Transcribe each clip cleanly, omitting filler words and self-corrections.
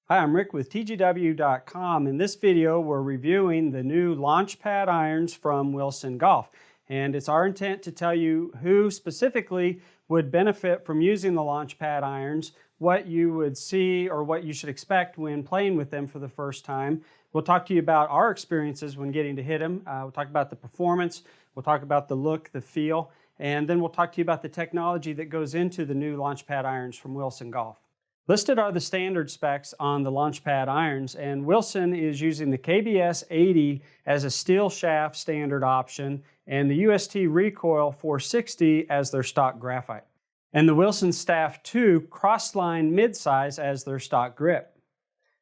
Hi, I'm Rick with TGW.com. In this video, we're reviewing the new Launchpad irons from Wilson Golf. And it's our intent to tell you who specifically would benefit from using the Launchpad irons, what you would see or what you should expect when playing with them for the first time. We'll talk to you about our experiences when getting to hit them. We'll talk about the performance. We'll talk about the look, the feel, and then we'll talk to you about the technology that goes into the new Launchpad irons from Wilson Golf. Listed are the standard specs on the Launchpad irons, and Wilson is using the KBS 80 as a steel shaft standard option and the UST Recoil 460 as their stock graphite, and the Wilson Staff 2 Crossline midsize as their stock grip.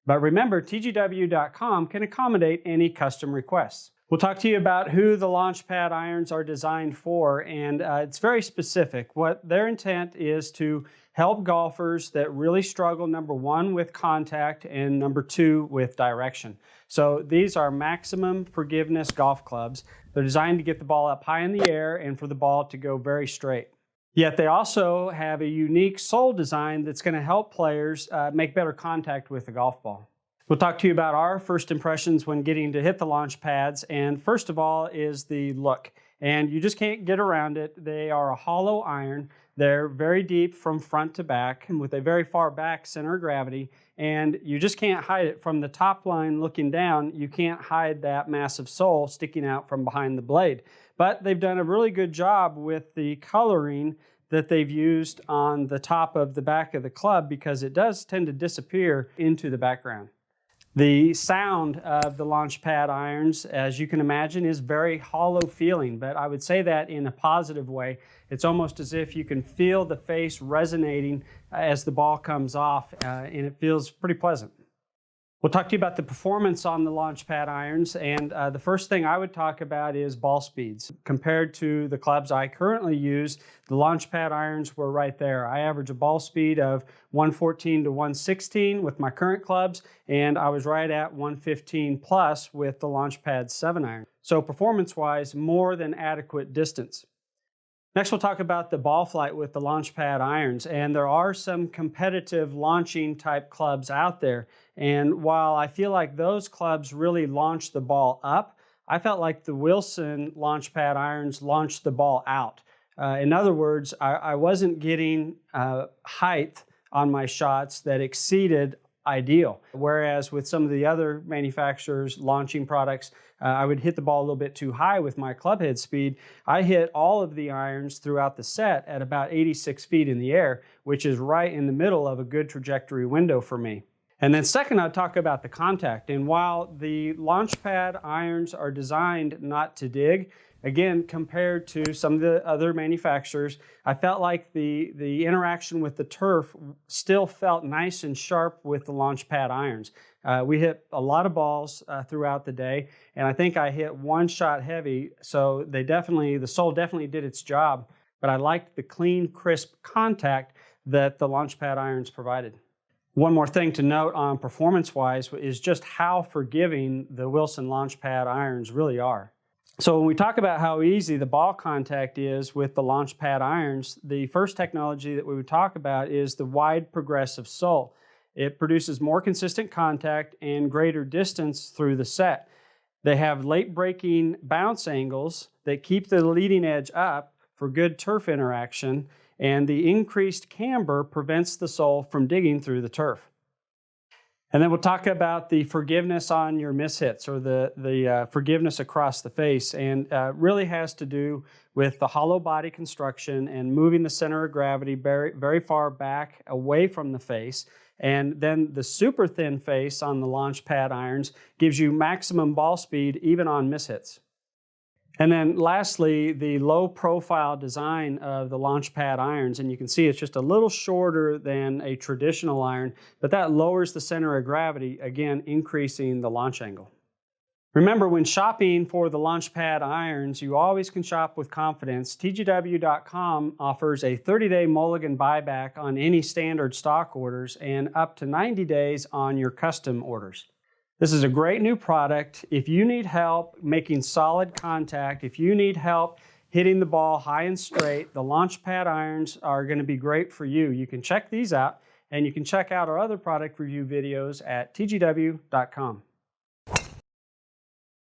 But remember, TGW.com can accommodate any custom requests. We'll talk to you about who the Launchpad irons are designed for, and it's very specific. What their intent is to help golfers that really struggle, number one, with contact, and number two, with direction. So these are maximum forgiveness golf clubs. They're designed to get the ball up high in the air and for the ball to go very straight. Yet they also have a unique sole design that's going to help players make better contact with the golf ball. We'll talk to you about our first impressions when getting to hit the launch pads, and first of all is the look. And you just can't get around it. They are a hollow iron. They're very deep from front to back and with a very far back center of gravity, and you just can't hide it. From the top line looking down, you can't hide that massive sole sticking out from behind the blade. But they've done a really good job with the coloring that they've used on the top of the back of the club, because it does tend to disappear into the background. The sound of the Launchpad irons, as you can imagine, is very hollow feeling, but I would say that in a positive way. It's almost as if you can feel the face resonating as the ball comes off, and it feels pretty pleasant. We'll talk to you about the performance on the Launchpad irons, and the first thing I would talk about is ball speeds. Compared to the clubs I currently use, the Launchpad irons were right there. I average a ball speed of 114 to 116 with my current clubs, and I was right at 115 plus with the Launchpad 7 iron. So performance-wise, more than adequate distance. Next, we'll talk about the ball flight with the Launchpad irons, and there are some competitive launching type clubs out there. And while I feel like those clubs really launch the ball up, I felt like the Wilson Launchpad irons launched the ball out. In other words, I wasn't getting height on my shots that exceeded ideal. Whereas with some of the other manufacturers launching products, I would hit the ball a little bit too high with my club head speed. I hit all of the irons throughout the set at about 86 feet in the air, which is right in the middle of a good trajectory window for me. And then second, I'll talk about the contact. And while the Launchpad irons are designed not to dig, again, compared to some of the other manufacturers, I felt like the interaction with the turf still felt nice and sharp with the Launchpad irons. We hit a lot of balls throughout the day, and I think I hit one shot heavy, so the sole definitely did its job, but I liked the clean, crisp contact that the Launchpad irons provided. One more thing to note on performance-wise is just how forgiving the Wilson Launchpad irons really are. So when we talk about how easy the ball contact is with the Launchpad irons, the first technology that we would talk about is the wide progressive sole. It produces more consistent contact and greater distance through the set. They have late breaking bounce angles that keep the leading edge up for good turf interaction, and the increased camber prevents the sole from digging through the turf. And then we'll talk about the forgiveness on your mishits, or the forgiveness across the face, and really has to do with the hollow body construction and moving the center of gravity very, very far back away from the face. And then the super thin face on the Launchpad irons gives you maximum ball speed even on mishits. And then lastly, the low profile design of the Launchpad irons, and you can see it's just a little shorter than a traditional iron, but that lowers the center of gravity, again increasing the launch angle. Remember, when shopping for the Launchpad irons, you always can shop with confidence. TGW.com offers a 30-day mulligan buyback on any standard stock orders and up to 90 days on your custom orders. This is a great new product. If you need help making solid contact, if you need help hitting the ball high and straight, the Launchpad irons are going to be great for you. You can check these out And you can check out our other product review videos at tgw.com.